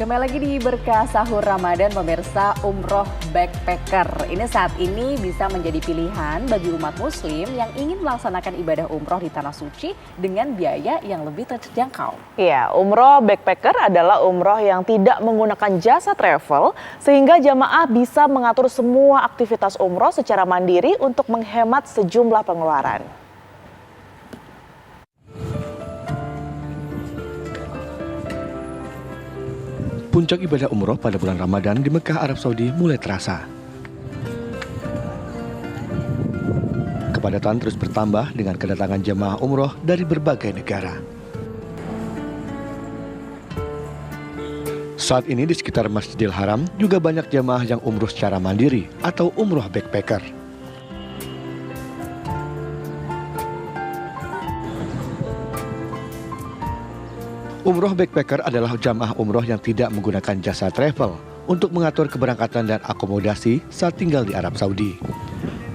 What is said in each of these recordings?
Kembali lagi di Berkah Sahur Ramadan, pemirsa. Umroh backpacker ini saat ini bisa menjadi pilihan bagi umat muslim yang ingin melaksanakan ibadah umroh di Tanah Suci dengan biaya yang lebih terjangkau. Ya, umroh backpacker adalah umroh yang tidak menggunakan jasa travel sehingga jamaah bisa mengatur semua aktivitas umroh secara mandiri untuk menghemat sejumlah pengeluaran. Puncak ibadah umroh pada bulan Ramadan di Mekah, Arab Saudi mulai terasa. Kepadatan terus bertambah dengan kedatangan jemaah umroh dari berbagai negara. Saat ini di sekitar Masjidil Haram juga banyak jemaah yang umroh secara mandiri atau umroh backpacker. Umroh backpacker adalah jamaah umroh yang tidak menggunakan jasa travel untuk mengatur keberangkatan dan akomodasi saat tinggal di Arab Saudi.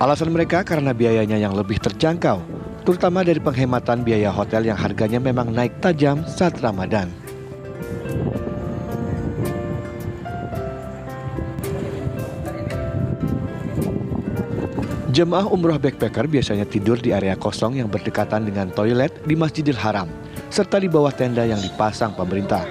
Alasan mereka karena biayanya yang lebih terjangkau, terutama dari penghematan biaya hotel yang harganya memang naik tajam saat Ramadan. Jemaah umroh backpacker biasanya tidur di area kosong yang berdekatan dengan toilet di Masjidil Haram, serta di bawah tenda yang dipasang pemerintah.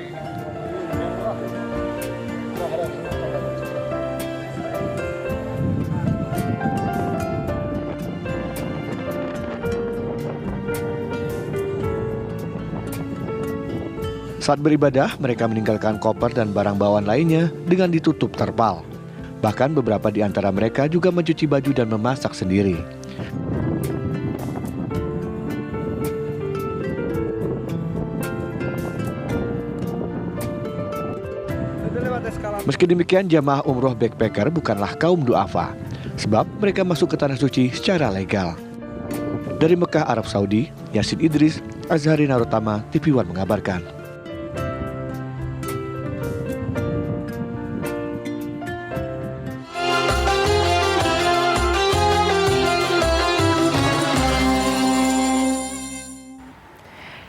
Saat beribadah, mereka meninggalkan koper dan barang bawaan lainnya dengan ditutup terpal. Bahkan beberapa di antara mereka juga mencuci baju dan memasak sendiri. Meski demikian, jamaah umroh backpacker bukanlah kaum duafa, sebab mereka masuk ke Tanah Suci secara legal. Dari Mekah, Arab Saudi, Yasin Idris, Azhari Narutama, TV One mengabarkan.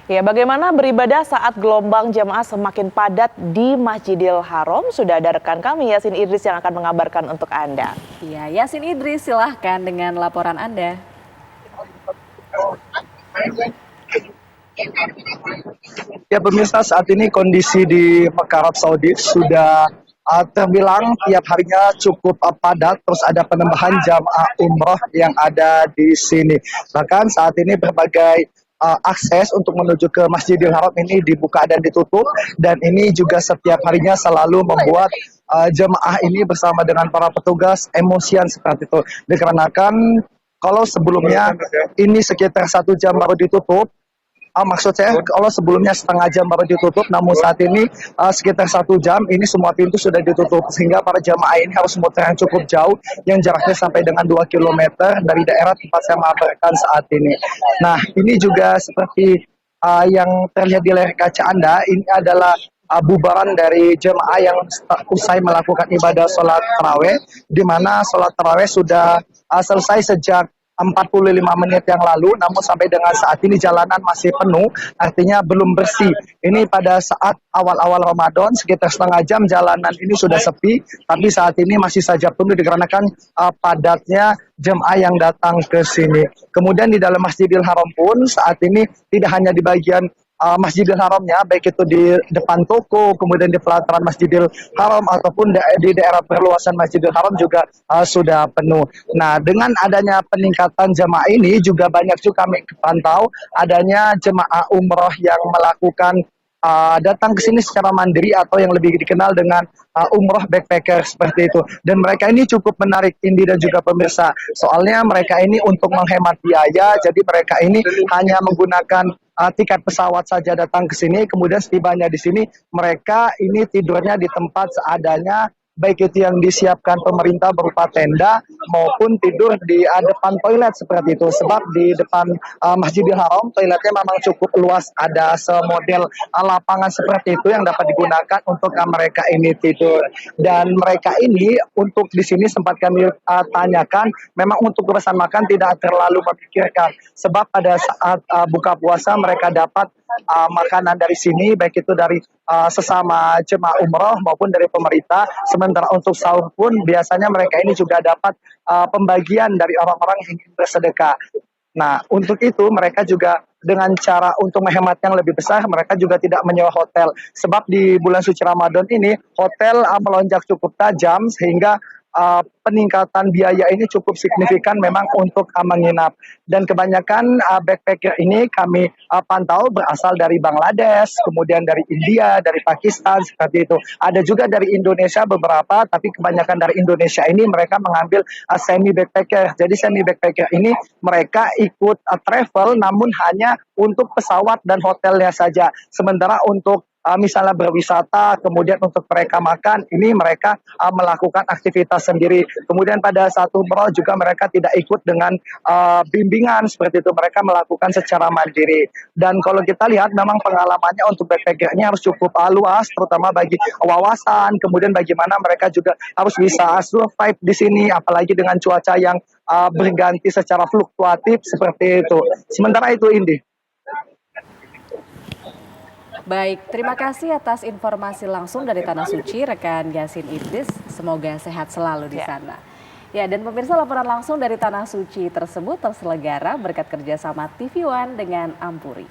Ya, bagaimana beribadah saat gelombang jamaah semakin padat di Masjidil Haram? Sudah ada rekan kami Yasin Idris yang akan mengabarkan untuk Anda. Ya, Yasin Idris, silahkan dengan laporan Anda. Ya pemirsa, saat ini kondisi di Mekah Arab Saudi sudah terbilang tiap harinya cukup padat, terus ada penambahan jamaah umroh yang ada di sini. Bahkan saat ini berbagai akses untuk menuju ke Masjidil Haram ini dibuka dan ditutup, dan ini juga setiap harinya selalu membuat jemaah ini bersama dengan para petugas emosian seperti itu. Dikarenakan kalau sebelumnya ini sekitar 1 jam baru ditutup, maksud saya kalau sebelumnya setengah jam baru ditutup, namun saat ini sekitar 1 jam ini semua pintu sudah ditutup, sehingga para jamaah ini harus muter yang cukup jauh yang jaraknya sampai dengan 2 km dari daerah tempat saya melaporkan saat ini. Nah, ini juga seperti yang terlihat di layar kaca Anda, ini adalah bubaran dari jemaah yang usai melakukan ibadah sholat taraweh, di mana sholat taraweh sudah selesai sejak 45 menit yang lalu, namun sampai dengan saat ini jalanan masih penuh, artinya belum bersih. Ini pada saat awal-awal Ramadan, sekitar setengah jam jalanan ini sudah sepi, tapi saat ini masih saja penuh dikarenakan padatnya jemaah yang datang ke sini. Kemudian di dalam Masjidil Haram pun saat ini tidak hanya di bagian Masjidil Haramnya, baik itu di depan toko, kemudian di pelataran Masjidil Haram ataupun di daerah perluasan Masjidil Haram juga sudah penuh. Nah, dengan adanya peningkatan jemaah ini juga banyak juga kami pantau adanya jemaah umroh yang melakukan datang ke sini secara mandiri atau yang lebih dikenal dengan umroh backpacker seperti itu. Dan mereka ini cukup menarik Indi dan juga pemirsa. Soalnya mereka ini untuk menghemat biaya, jadi mereka ini hanya menggunakan tiket pesawat saja datang ke sini, kemudian setibanya di sini mereka ini tidurnya di tempat seadanya baik itu yang disiapkan pemerintah berupa tenda maupun tidur di depan toilet seperti itu. Sebab di depan Masjidil Haram toiletnya memang cukup luas, ada semodel lapangan seperti itu yang dapat digunakan untuk mereka ini tidur. Dan mereka ini untuk di sini sempat kami tanyakan, memang untuk urusan makan tidak terlalu memikirkan. Sebab pada saat buka puasa mereka dapat makanan dari sini, baik itu dari sesama jemaah umroh maupun dari pemerintah. Sementara untuk sahur pun biasanya mereka ini juga dapat pembagian dari orang-orang yang ingin bersedekah. Nah, untuk itu mereka juga dengan cara untuk menghemat yang lebih besar, mereka juga tidak menyewa hotel. Sebab di bulan suci Ramadan ini, hotel melonjak cukup tajam sehingga peningkatan biaya ini cukup signifikan memang untuk menginap. Dan kebanyakan backpacker ini kami pantau berasal dari Bangladesh, kemudian dari India, dari Pakistan, seperti itu. Ada juga dari Indonesia beberapa, tapi kebanyakan dari Indonesia ini mereka mengambil semi backpacker. Jadi semi backpacker ini mereka ikut travel namun hanya untuk pesawat dan hotelnya saja. Sementara untuk misalnya berwisata, kemudian untuk mereka makan, ini mereka melakukan aktivitas sendiri. Kemudian pada saat umroh juga mereka tidak ikut dengan bimbingan seperti itu, mereka melakukan secara mandiri. Dan kalau kita lihat memang pengalamannya untuk backpackernya harus cukup luas, terutama bagi wawasan, kemudian bagaimana mereka juga harus bisa survive di sini, apalagi dengan cuaca yang berganti secara fluktuatif seperti itu. Sementara itu, Indi. Baik, terima kasih atas informasi langsung dari Tanah Suci, rekan Yasin Idris. Semoga sehat selalu di sana. Ya, dan pemirsa, laporan langsung dari Tanah Suci tersebut terselenggara berkat kerjasama TV One dengan Ampuri.